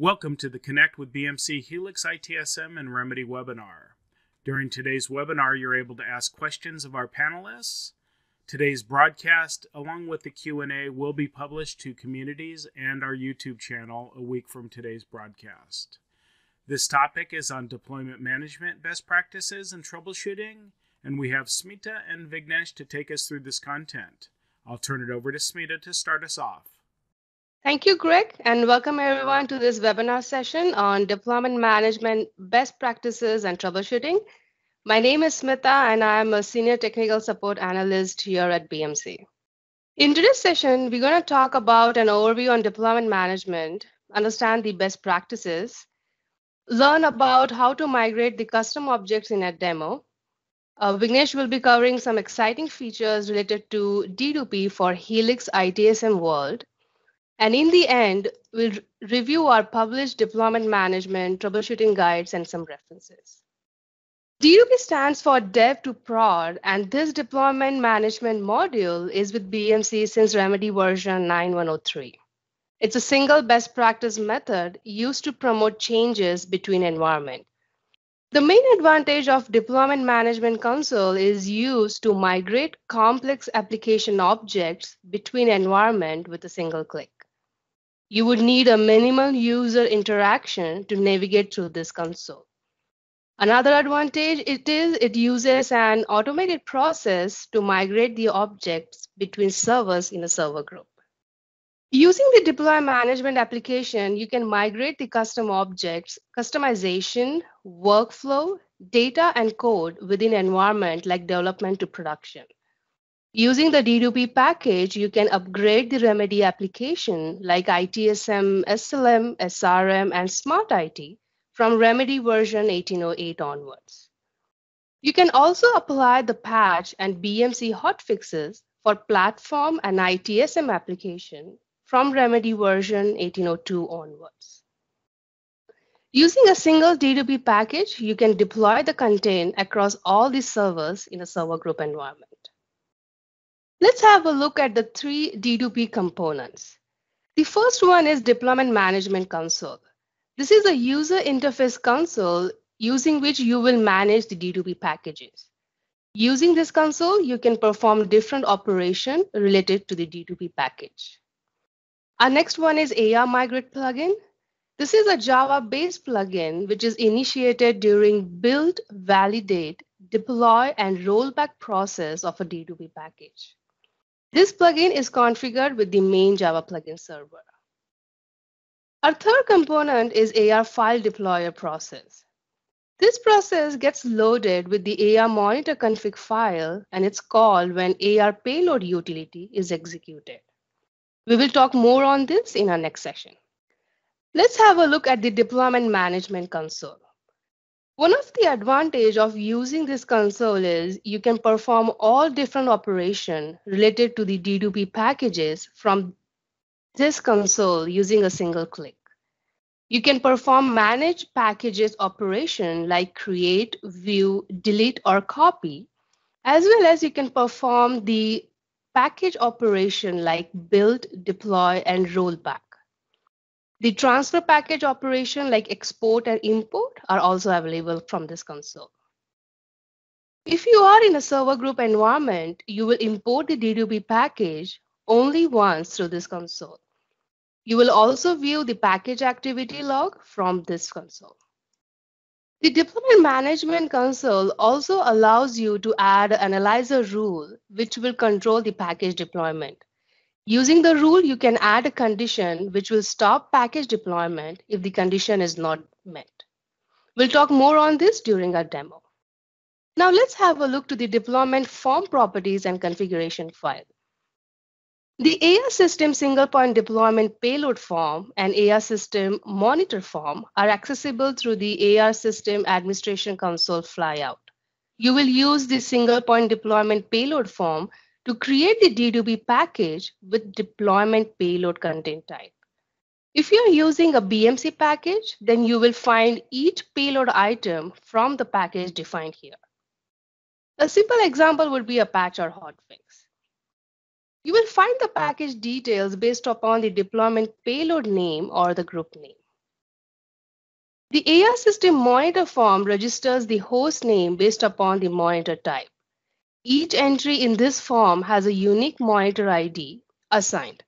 Welcome to the Connect with BMC Helix ITSM and Remedy webinar. During today's webinar, you're able to ask questions of our panelists. Today's broadcast, along with the Q&A, will be published to communities and our YouTube channel a week from today's broadcast. This topic is on deployment management, best practices, and troubleshooting, and we have Smita and Vignesh to take us through this content. I'll turn it over to Smita to start us off. Thank you, Greg, and welcome everyone to this webinar session on deployment management, best practices, and troubleshooting. My name is Smita, and I'm a Senior Technical Support Analyst here at BMC. In today's session, we're going to talk about an overview on deployment management, understand the best practices, learn about how to migrate the custom objects in a demo. Vignesh will be covering some exciting features related to D2P for Helix ITSM World. And in the end, we'll review our published deployment management troubleshooting guides and some references. D2P stands for Dev to Prod, and this deployment management module is with BMC since Remedy version 9.103. It's a single best practice method used to promote changes between environments. The main advantage of Deployment Management Console is used to migrate complex application objects between environments with a single click. You would need a minimal user interaction to navigate through this console. Another advantage it uses an automated process to migrate the objects between servers in a server group. Using the deploy management application, you can migrate the custom objects, customization, workflow, data, and code within environment like development to production. Using the D2P package, you can upgrade the Remedy application like ITSM, SLM, SRM, and Smart IT from Remedy version 18.08 onwards. You can also apply the patch and BMC hotfixes for platform and ITSM application from Remedy version 18.02 onwards. Using a single D2P package, you can deploy the content across all the servers in a server group environment. Let's have a look at the three D2P components. The first one is Deployment Management Console. This is a user interface console using which you will manage the D2P packages. Using this console, you can perform different operations related to the D2P package. Our next one is AR Migrate plugin. This is a Java-based plugin which is initiated during build, validate, deploy, and rollback process of a D2P package. This plugin is configured with the main Java plugin server. Our third component is AR file deployer process. This process gets loaded with the AR monitor config file, and it's called when AR payload utility is executed. We will talk more on this in our next session. Let's have a look at the deployment management console. One of the advantages of using this console is you can perform all different operations related to the D2P packages from this console using a single click. You can perform manage packages operation like create, view, delete, or copy, as well as you can perform the package operation like build, deploy, and rollback. The transfer package operation like export and import are also available from this console. If you are in a server group environment, you will import the D2P package only once through this console. You will also view the package activity log from this console. The deployment management console also allows you to add an analyzer rule, which will control the package deployment. Using the rule, you can add a condition which will stop package deployment if the condition is not met. We'll talk more on this during our demo. Now let's have a look to the deployment form properties and configuration file. The AR System Single Point Deployment Payload Form and AR System Monitor Form are accessible through the AR System Administration Console flyout. You will use the Single Point Deployment Payload Form to create the D2P package with deployment payload content type. If you're using a BMC package, then you will find each payload item from the package defined here. A simple example would be a patch or hotfix. You will find the package details based upon the deployment payload name or the group name. The AR system monitor form registers the host name based upon the monitor type. Each entry in this form has a unique monitor ID assigned.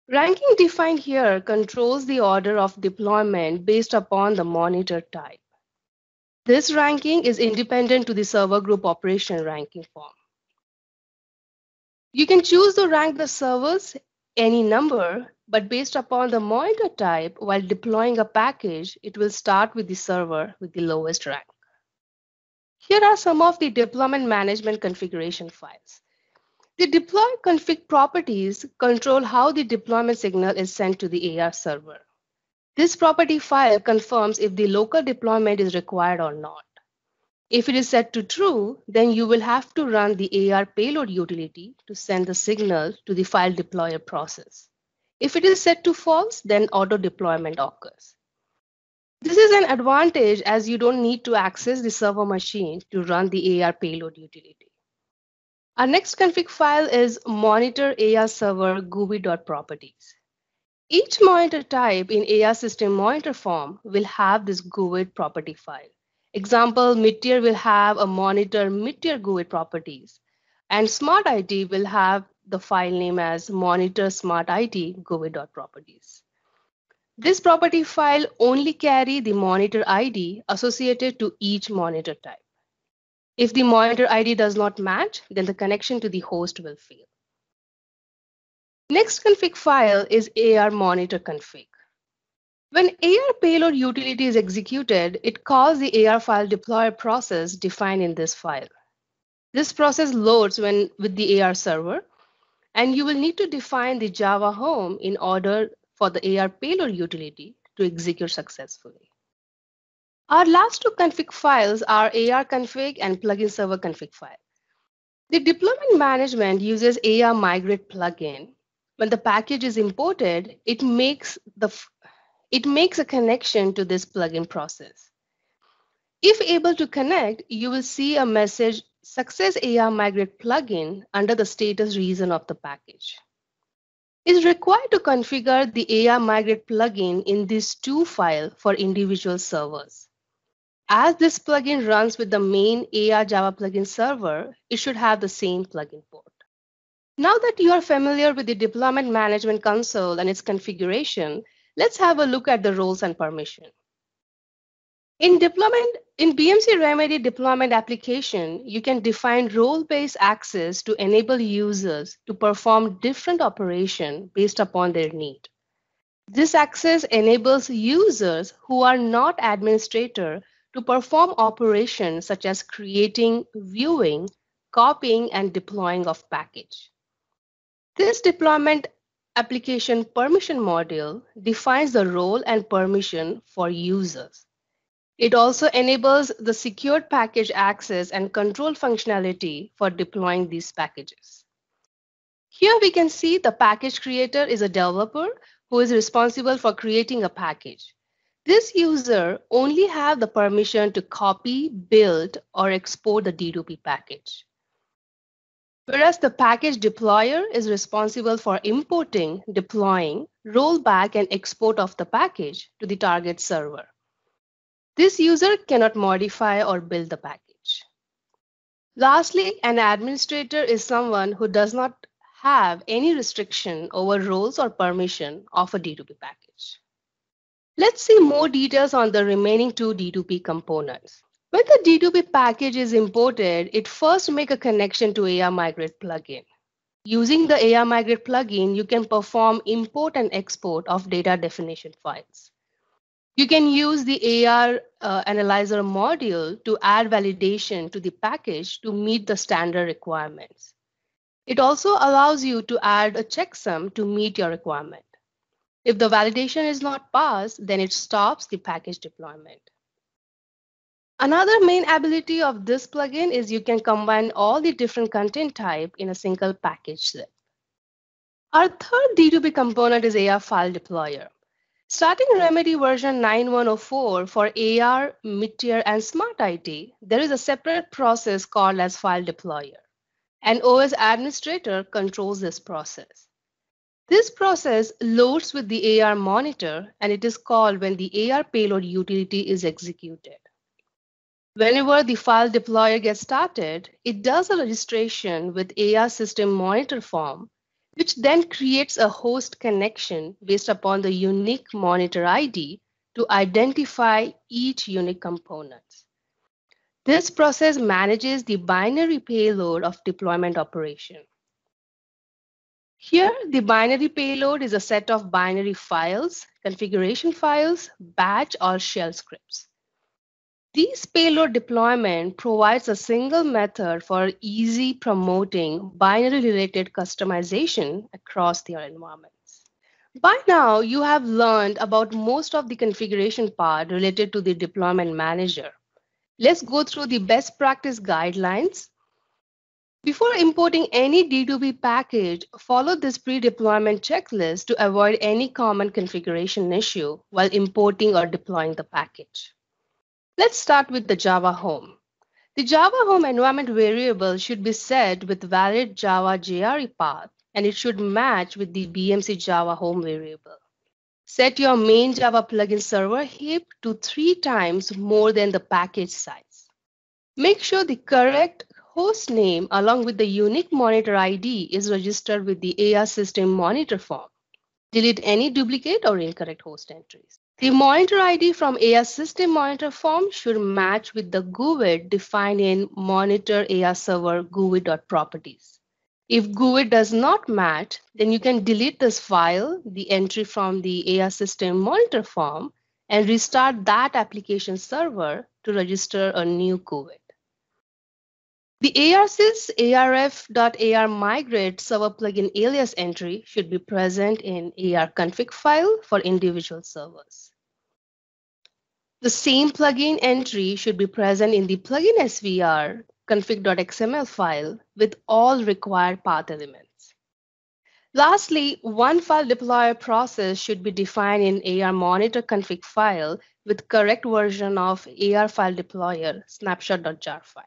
Ranking defined here controls the order of deployment based upon the monitor type. This ranking is independent to the server group operation ranking form. You can choose to rank the servers any number, but based upon the monitor type, while deploying a package, it will start with the server with the lowest rank. Here are some of the deployment management configuration files. The deploy config properties control how the deployment signal is sent to the AR server. This property file confirms if the local deployment is required or not. If it is set to true, then you will have to run the AR payload utility to send the signal to the file deployer process. If it is set to false, then auto deployment occurs. This is an advantage as you don't need to access the server machine to run the AR payload utility. Our next config file is monitor AR server GUID.properties. Each monitor type in AR system monitor form will have this GUID property file. Example, Meteor will have a monitor Meteor GUID properties, and Smart IT will have the file name as monitor Smart IT GUID.properties. This property file only carry the monitor ID associated to each monitor type. If the monitor ID does not match, then the connection to the host will fail. Next config file is AR monitor config. When AR payload utility is executed, it calls the AR file deployer process defined in this file. This process loads with the AR server, and you will need to define the Java home in order for the AR payload utility to execute successfully. Our last two config files are AR config and plugin server config file. The deployment management uses AR migrate plugin. When the package is imported, it makes a connection to this plugin process. If able to connect, you will see a message Success AR Migrate plugin under the status reason of the package. It is required to configure the AR Migrate plugin in these two files for individual servers. As this plugin runs with the main AR Java plugin server, it should have the same plugin port. Now that you are familiar with the deployment management console and its configuration, let's have a look at the roles and permission. In BMC Remedy deployment application, you can define role-based access to enable users to perform different operations based upon their need. This access enables users who are not administrators to perform operations such as creating, viewing, copying, and deploying of package. This deployment application permission module defines the role and permission for users. It also enables the secured package access and control functionality for deploying these packages. Here we can see the package creator is a developer who is responsible for creating a package. This user only have the permission to copy, build, or export the D2P package. Whereas the package deployer is responsible for importing, deploying, rollback, and export of the package to the target server. This user cannot modify or build the package. Lastly, an administrator is someone who does not have any restriction over roles or permission of a D2P package. Let's see more details on the remaining two D2P components. When the D2P package is imported, it first makes a connection to AR Migrate plugin. Using the AR Migrate plugin, you can perform import and export of data definition files. You can use the AR Analyzer module to add validation to the package to meet the standard requirements. It also allows you to add a checksum to meet your requirement. If the validation is not passed, then it stops the package deployment. Another main ability of this plugin is you can combine all the different content type in a single package zip. Our third D2P component is AR File Deployer. Starting Remedy version 9.104 for AR, Meteor, and Smart IT, there is a separate process called as File Deployer. An OS administrator controls this process. This process loads with the AR monitor, and it is called when the AR payload utility is executed. Whenever the file deployer gets started, it does a registration with AR system monitor form, which then creates a host connection based upon the unique monitor ID to identify each unique component. This process manages the binary payload of deployment operation. Here, the binary payload is a set of binary files, configuration files, batch, or shell scripts. This payload deployment provides a single method for easy promoting binary-related customization across your environments. By now, you have learned about most of the configuration part related to the deployment manager. Let's go through the best practice guidelines. Before importing any D2P package, follow this pre-deployment checklist to avoid any common configuration issue while importing or deploying the package. Let's start with the Java Home. The Java Home environment variable should be set with valid Java JRE path, and it should match with the BMC Java Home variable. Set your main Java plugin server heap to 3 times more than the package size. Make sure the correct host name along with the unique monitor ID is registered with the AR system monitor form. Delete any duplicate or incorrect host entries. The monitor ID from AR system monitor form should match with the GUID defined in monitor AR server GUID.properties. If GUID does not match, then you can delete this file, the entry from the AR system monitor form, and restart that application server to register a new GUID. The ARSys arf.ar migrate server plugin alias entry should be present in AR config file for individual servers. The same plugin entry should be present in the plugin svr config.xml file with all required path elements. Lastly, one file deployer process should be defined in AR monitor config file with correct version of AR file deployer snapshot.jar file.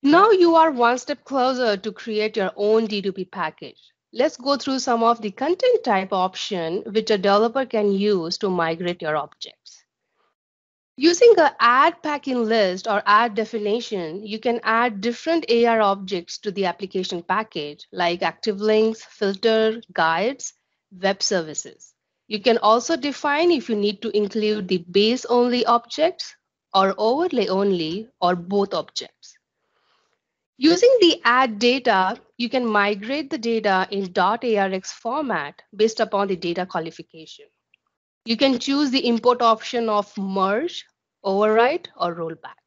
Now you are one step closer to create your own D2P package. Let's go through some of the content type options which a developer can use to migrate your objects. Using the add packing list or add definition, you can add different AR objects to the application package like active links, filter, guides, web services. You can also define if you need to include the base only objects or overlay only or both objects. Using the add data, you can migrate the data in .arx format based upon the data qualification. You can choose the import option of merge, overwrite, or rollback.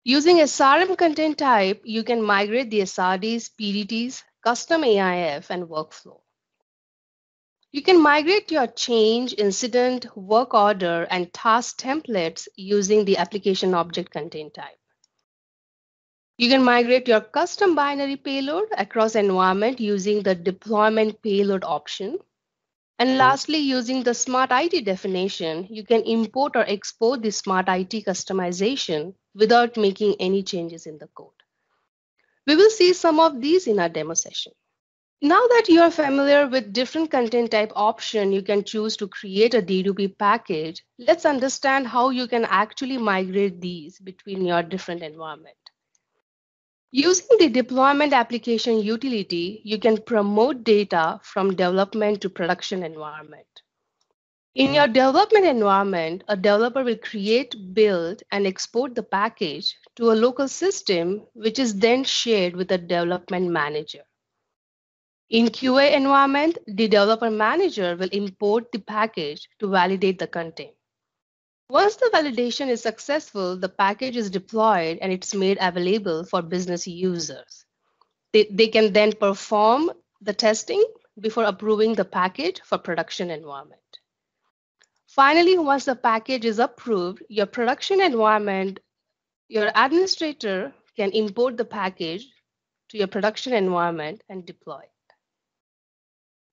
Using SRM content type, you can migrate the SRDs, PDTs, custom AIF, and workflow. You can migrate your change, incident, work order, and task templates using the application object content type. You can migrate your custom binary payload across environment using the deployment payload option. And lastly, using the Smart IT definition, you can import or export the Smart IT customization without making any changes in the code. We will see some of these in our demo session. Now that you are familiar with different content type options you can choose to create a D2P package, let's understand how you can actually migrate these between your different environments. Using the deployment application utility, you can promote data from development to production environment. In your development environment, a developer will create, build, and export the package to a local system, which is then shared with the development manager. In QA environment, the developer manager will import the package to validate the content. Once the validation is successful, the package is deployed and it's made available for business users. They can then perform the testing before approving the package for production environment. Finally, once the package is approved, your production environment, your administrator can import the package to your production environment and deploy it.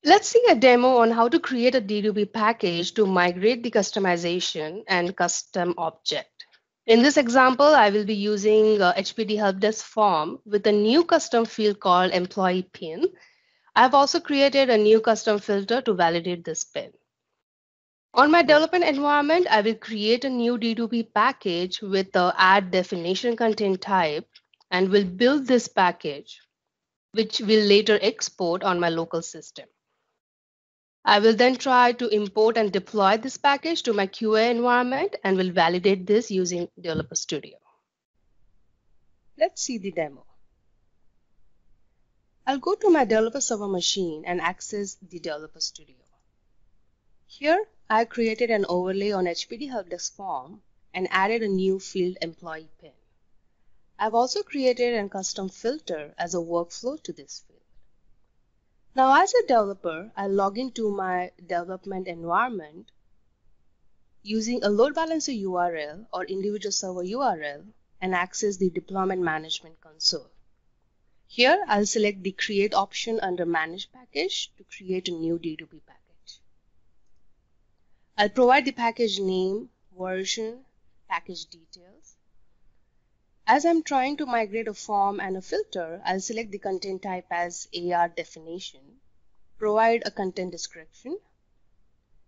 Let's see a demo on how to create a D2P package to migrate the customization and custom object. In this example, I will be using HPD Help Desk form with a new custom field called employee pin. I've also created a new custom filter to validate this pin. On my development environment, I will create a new D2P package with the add definition content type and will build this package, which will later export on my local system. I will then try to import and deploy this package to my QA environment and will validate this using Developer Studio. Let's see the demo. I'll go to my developer server machine and access the Developer Studio. Here, I created an overlay on HPD helpdesk form and added a new field employee pin. I've also created a custom filter as a workflow to this field. Now, as a developer, I'll log into my development environment using a load balancer URL or individual server URL and access the deployment management console. Here, I'll select the create option under manage package to create a new D2P package. I'll provide the package name, version, package details. As I'm trying to migrate a form and a filter, I'll select the content type as AR definition, provide a content description.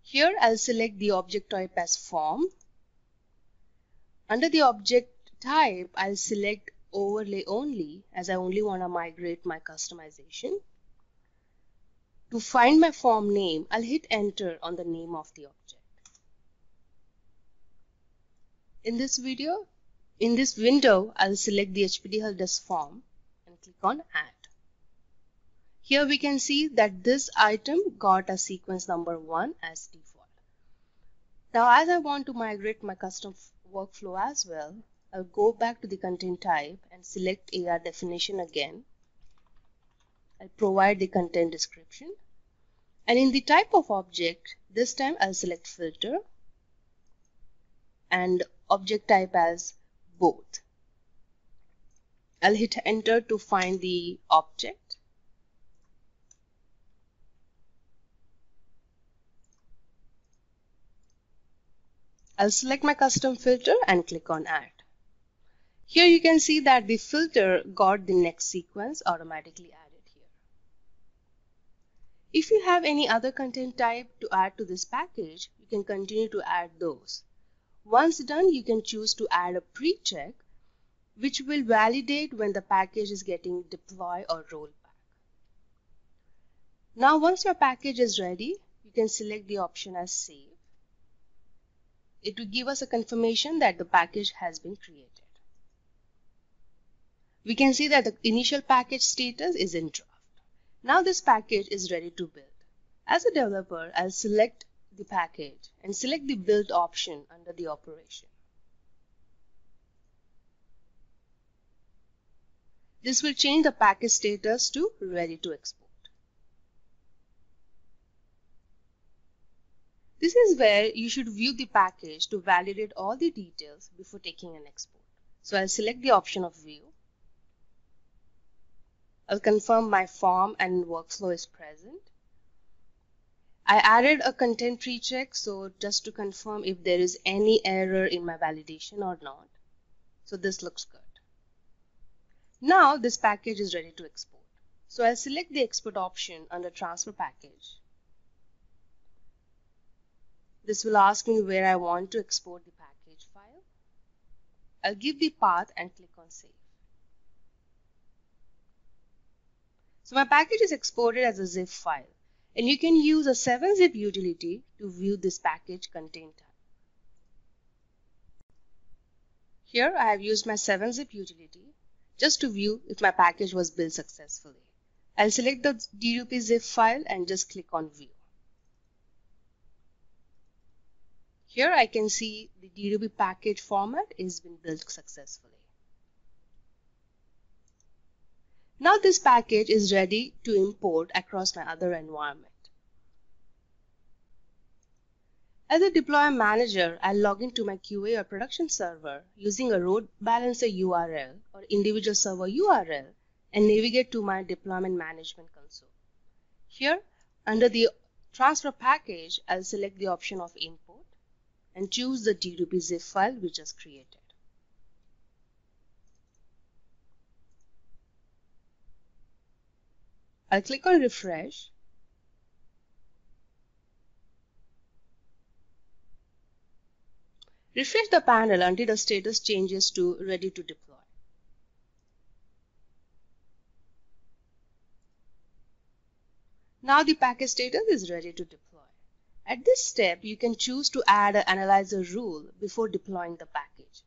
Here, I'll select the object type as form. Under the object type, I'll select overlay only as I only want to migrate my customization. To find my form name, I'll hit enter on the name of the object. In this window, I'll select the HPD helpdesk form and click on add. Here we can see that this item got a sequence number 1 as default. Now, as I want to migrate my custom workflow as well, I'll go back to the content type and select AR definition again. I'll provide the content description. And in the type of object, this time I'll select filter and object type as both. I'll hit enter to find the object. I'll select my custom filter and click on add. Here you can see that the filter got the next sequence automatically added here. If you have any other content type to add to this package, you can continue to add those. Once done, you can choose to add a pre-check, which will validate when the package is getting deployed or rolled back. Now, once your package is ready, you can select the option as save. It will give us a confirmation that the package has been created. We can see that the initial package status is in draft. Now this package is ready to build. As a developer, I'll select the package and select the build option under the operation. This will change the package status to ready to export. This is where you should view the package to validate all the details before taking an export. So I'll select the option of view. I'll confirm my form and workflow is present. I added a content pre-check, so just to confirm if there is any error in my validation or not. So this looks good. Now this package is ready to export. So I'll select the export option under transfer package. This will ask me where I want to export the package file. I'll give the path and click on save. So my package is exported as a zip file, and you can use a 7-zip utility to view this package content type. Here I have used my 7-zip utility just to view if my package was built successfully. I'll select the D2P zip file and just click on view. Here I can see the D2P package format is been built successfully. Now this package is ready to import across my other environment. As a deployment manager, I'll log into my QA or production server using a load balancer URL or individual server URL and navigate to my deployment management console. Here, under the transfer package, I'll select the option of import and choose the D2P zip file we just created. I'll click on refresh. Refresh the panel until the status changes to ready to deploy. Now the package status is ready to deploy. At this step, you can choose to add an analyzer rule before deploying the package.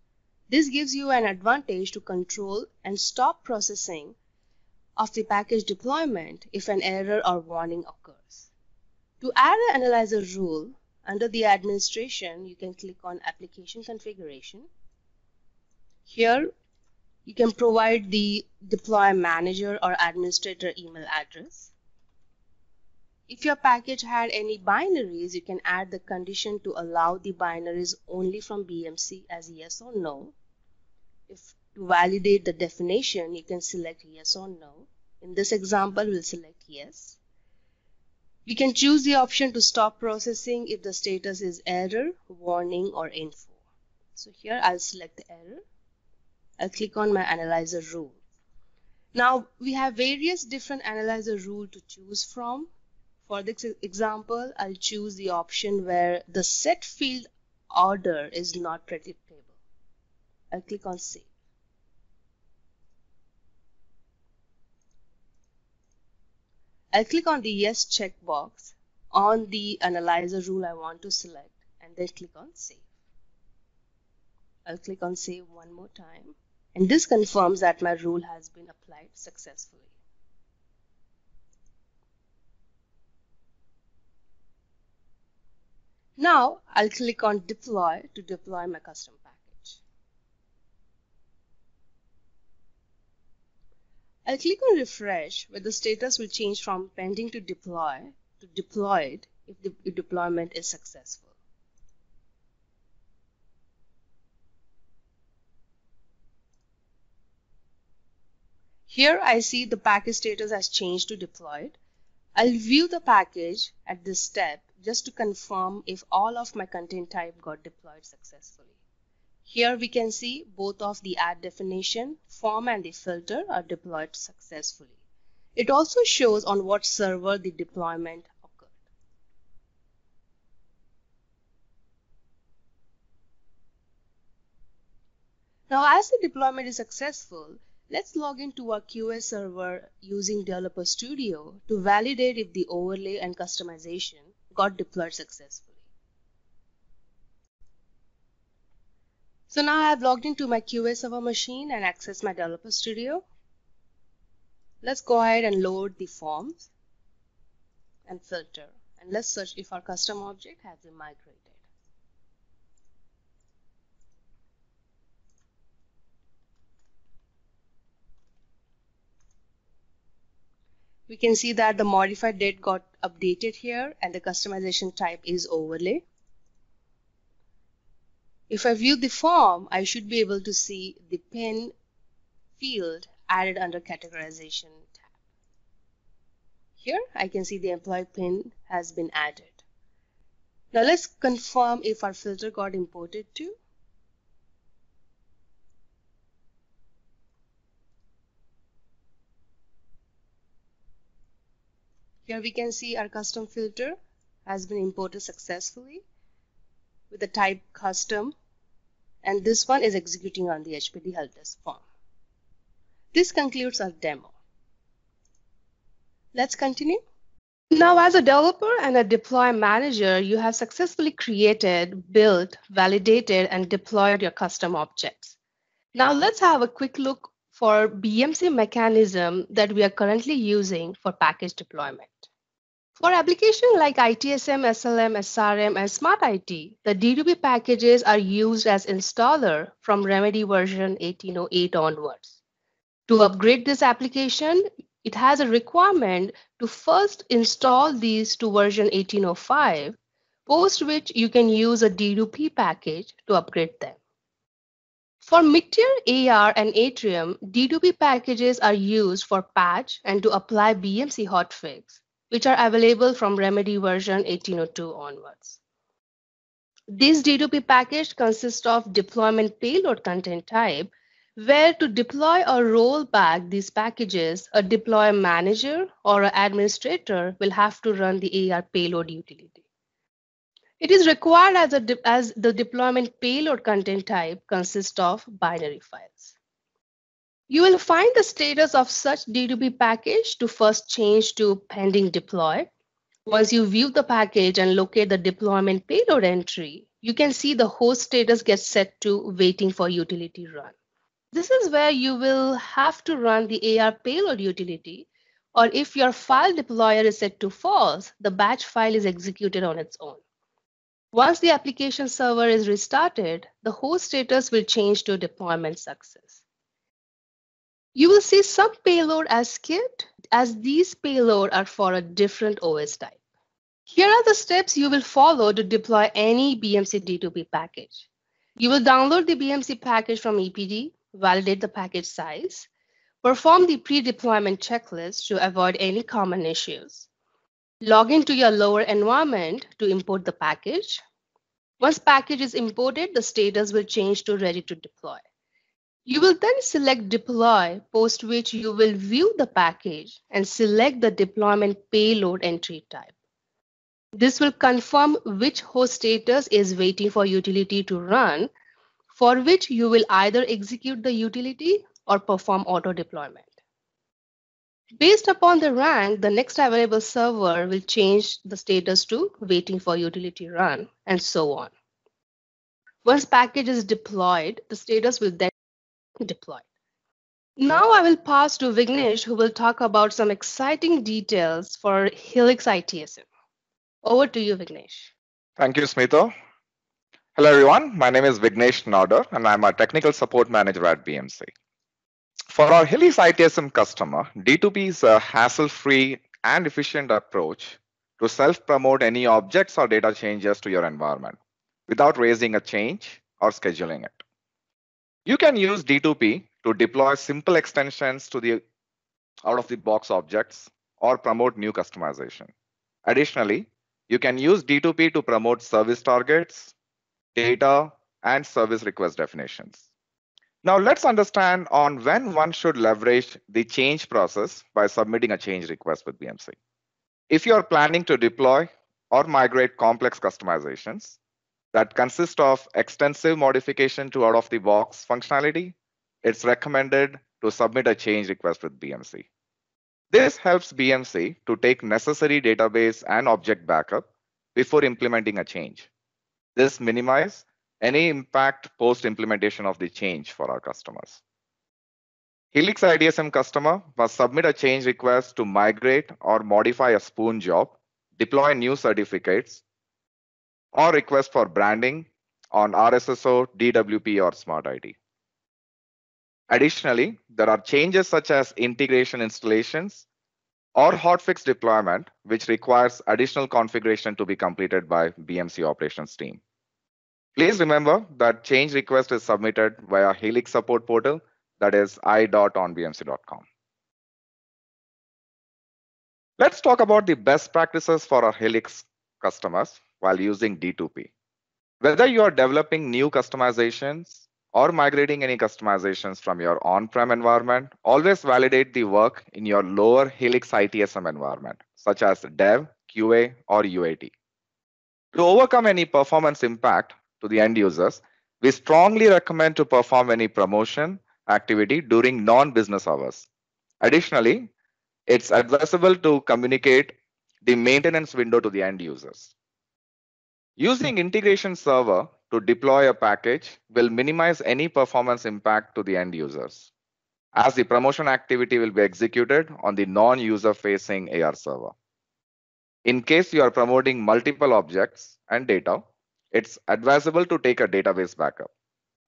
This gives you an advantage to control and stop processing of the package deployment if an error or warning occurs. To add an analyzer rule, under the administration, you can click on application configuration. Here, you can provide the deploy manager or administrator email address. If your package had any binaries, you can add the condition to allow the binaries only from BMC as yes or no. If to validate the definition, you can select yes or no. In this example, we'll select yes. We can choose the option to stop processing if the status is error, warning, or info. So here I'll select the error. I'll click on my analyzer rule. Now we have various different analyzer rules to choose from. For this example, I'll choose the option where the set field order is not predictable. I'll click on save. I'll click on the yes checkbox on the analyzer rule I want to select and then click on save. I'll click on save one more time, and this confirms that my rule has been applied successfully. Now I'll click on deploy to deploy my custom package. I'll click on refresh, where the status will change from pending to deployed if the deployment is successful. Here I see the package status has changed to deployed. I'll view the package at this step just to confirm if all of my content type got deployed successfully. Here we can see both of the add definition, form, and the filter are deployed successfully. It also shows on what server the deployment occurred. Now, as the deployment is successful, let's log into our QA server using Developer Studio to validate if the overlay and customization got deployed successfully. So now I have logged into my QA server machine and access my Developer Studio. Let's go ahead and load the forms and filter, and let's search if our custom object has been migrated. We can see that the modified date got updated here and the customization type is overlay. If I view the form, I should be able to see the pin field added under categorization tab. Here I can see the employee pin has been added. Now let's confirm if our filter got imported too. Here we can see our custom filter has been imported successfully with the type custom, and this one is executing on the HPD help desk form. This concludes our demo. Let's continue. Now, as a developer and a deploy manager, you have successfully created, built, validated, and deployed your custom objects. Now, let's have a quick look for BMC mechanism that we are currently using for package deployment. For applications like ITSM, SLM, SRM, and Smart IT, the D2P packages are used as installer from Remedy version 1808 onwards. To upgrade this application, it has a requirement to first install these to version 1805, post which you can use a D2P package to upgrade them. For mid-tier AR and Atrium, D2P packages are used for patch and to apply BMC hotfix, which are available from Remedy version 1802 onwards. This D2P package consists of deployment payload content type, where to deploy or roll back these packages, a deploy manager or an administrator will have to run the AR payload utility. It is required as the deployment payload content type consists of binary files. You will find the status of such D2P package to first change to pending deploy. Once you view the package and locate the deployment payload entry, you can see the host status gets set to waiting for utility run. This is where you will have to run the AR payload utility, or if your file deployer is set to false, the batch file is executed on its own. Once the application server is restarted, the host status will change to deployment success. You will see some payload as skipped, as these payload are for a different OS type. Here are the steps you will follow to deploy any BMC D2P package. You will download the BMC package from EPD, validate the package size, perform the pre-deployment checklist to avoid any common issues, log into your lower environment to import the package. Once package is imported, the status will change to ready to deploy. You will then select deploy, post which you will view the package and select the deployment payload entry type. This will confirm which host status is waiting for utility to run, for which you will either execute the utility or perform auto deployment. Based upon the rank, the next available server will change the status to waiting for utility run, and so on. Once package is deployed, the status will then be deployed. Now I will pass to Vignesh, who will talk about some exciting details for Helix ITSM. Over to you, Vignesh. Thank you, Smita. Hello, everyone. My name is Vignesh Naudar, and I'm a technical support manager at BMC. For our Helix ITSM customer, D2P is a hassle-free and efficient approach to self-promote any objects or data changes to your environment without raising a change or scheduling it. You can use D2P to deploy simple extensions to the out-of-the-box objects or promote new customization. Additionally, you can use D2P to promote service targets, data, and service request definitions. Now let's understand on when one should leverage the change process by submitting a change request with BMC. If you are planning to deploy or migrate complex customizations that consist of extensive modification to out-of-the-box functionality, it's recommended to submit a change request with BMC. This helps BMC to take necessary database and object backup before implementing a change. This minimizes any impact post-implementation of the change for our customers. Helix ITSM customer must submit a change request to migrate or modify a spoon job, deploy new certificates, or request for branding on RSSO, DWP, or Smart ID. Additionally, there are changes such as integration installations or hotfix deployment, which requires additional configuration to be completed by BMC operations team. Please remember that change request is submitted via Helix support portal, that is i.onbmc.com. Let's talk about the best practices for our Helix customers while using D2P. Whether you are developing new customizations or migrating any customizations from your on-prem environment, always validate the work in your lower Helix ITSM environment, such as Dev, QA, or UAT. To overcome any performance impact to the end users, we strongly recommend to perform any promotion activity during non-business hours. Additionally, it's advisable to communicate the maintenance window to the end users. Using integration server to deploy a package will minimize any performance impact to the end users, as the promotion activity will be executed on the non-user facing AR server. In case you are promoting multiple objects and data, it's advisable to take a database backup.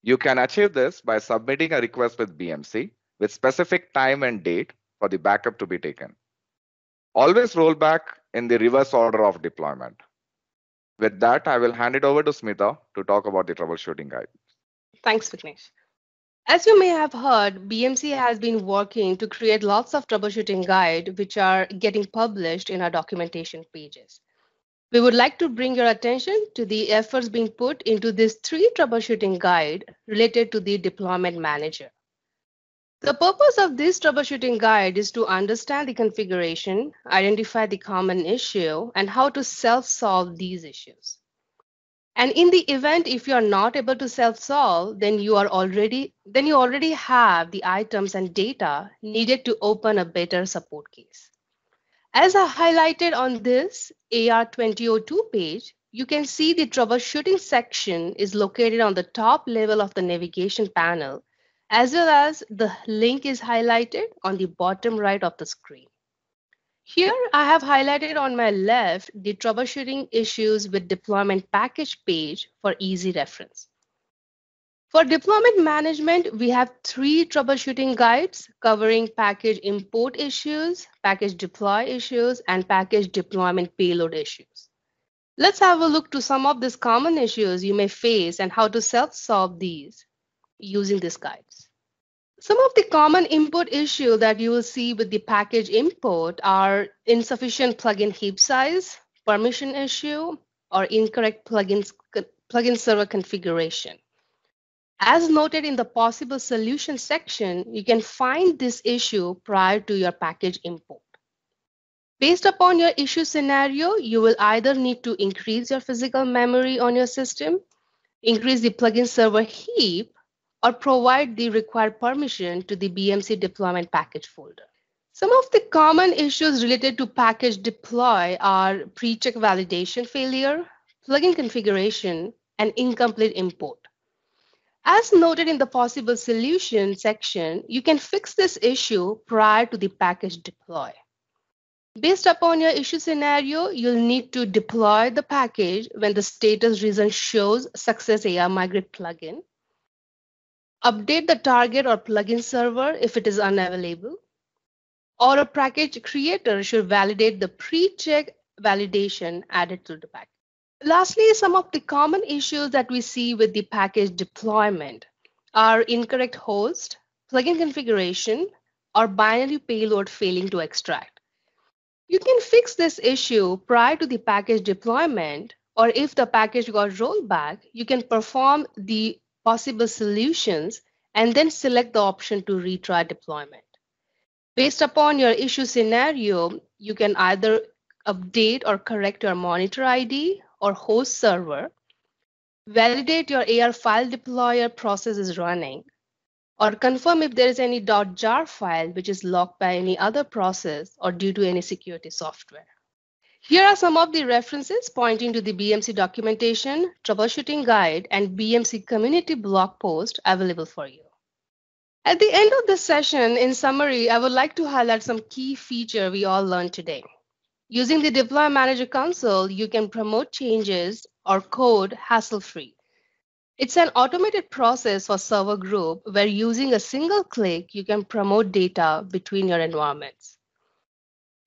You can achieve this by submitting a request with BMC with specific time and date for the backup to be taken. Always roll back in the reverse order of deployment. With that, I will hand it over to Smita to talk about the troubleshooting guide. Thanks, Vignesh. As you may have heard, BMC has been working to create lots of troubleshooting guides which are getting published in our documentation pages. We would like to bring your attention to the efforts being put into this 3 troubleshooting guide related to the deployment manager. The purpose of this troubleshooting guide is to understand the configuration, identify the common issue, and how to self-solve these issues. And in the event if you are not able to self-solve, then you already have the items and data needed to open a better support case. As I highlighted on this AR2002 page, you can see the troubleshooting section is located on the top level of the navigation panel, as well as the link is highlighted on the bottom right of the screen. Here, I have highlighted on my left the troubleshooting issues with deployment package page for easy reference. For deployment management, we have 3 troubleshooting guides covering package import issues, package deploy issues, and package deployment payload issues. Let's have a look to some of these common issues you may face and how to self-solve these using these guides. Some of the common input issues that you will see with the package import are insufficient plugin heap size, permission issue, or incorrect plugin server configuration. As noted in the possible solution section, you can find this issue prior to your package import. Based upon your issue scenario, you will either need to increase your physical memory on your system, increase the plugin server heap, or provide the required permission to the BMC deployment package folder. Some of the common issues related to package deploy are pre-check validation failure, plugin configuration, and incomplete import. As noted in the possible solution section, you can fix this issue prior to the package deploy. Based upon your issue scenario, you'll need to deploy the package when the status reason shows success AR migrate plugin. Update the target or plugin server if it is unavailable. Or a package creator should validate the pre-check validation added to the package. Lastly, some of the common issues that we see with the package deployment are incorrect host, plugin configuration, or binary payload failing to extract. You can fix this issue prior to the package deployment, or if the package got rolled back, you can perform the possible solutions and then select the option to retry deployment. Based upon your issue scenario, you can either update or correct your monitor ID or host server, validate your AR file deployer process is running, or confirm if there is any .jar file which is locked by any other process or due to any security software. Here are some of the references pointing to the BMC documentation, troubleshooting guide, and BMC community blog post available for you. At the end of this session, in summary, I would like to highlight some key features we all learned today. Using the Deploy Manager console, you can promote changes or code hassle-free. It's an automated process for server group where using a single click, you can promote data between your environments.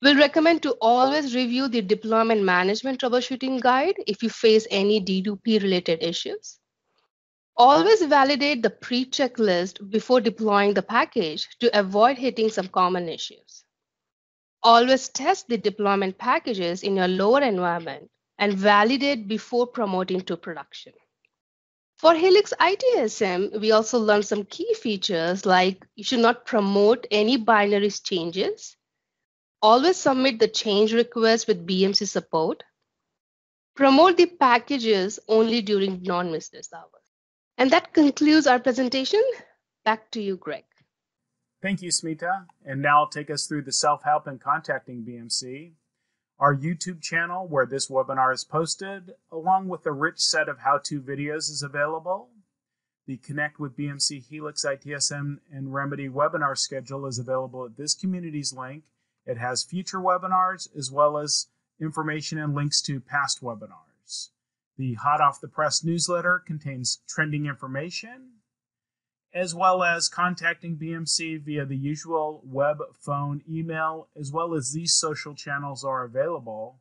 We'll recommend to always review the deployment management troubleshooting guide if you face any D2P related issues. Always validate the pre-checklist before deploying the package to avoid hitting some common issues. Always test the deployment packages in your lower environment and validate before promoting to production. For Helix ITSM, we also learned some key features like you should not promote any binary changes. Always submit the change request with BMC support. Promote the packages only during non-business hours. And that concludes our presentation. Back to you, Greg. Thank you, Smita. And now I'll take us through the self-help and contacting BMC. Our YouTube channel, where this webinar is posted, along with a rich set of how-to videos, is available. The Connect with BMC Helix ITSM and Remedy webinar schedule is available at this community's link. It has future webinars as well as information and links to past webinars. The Hot Off the Press newsletter contains trending information, as well as contacting BMC via the usual web, phone, email, as well as these social channels are available.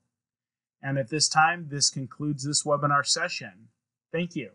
And at this time, this concludes this webinar session. Thank you.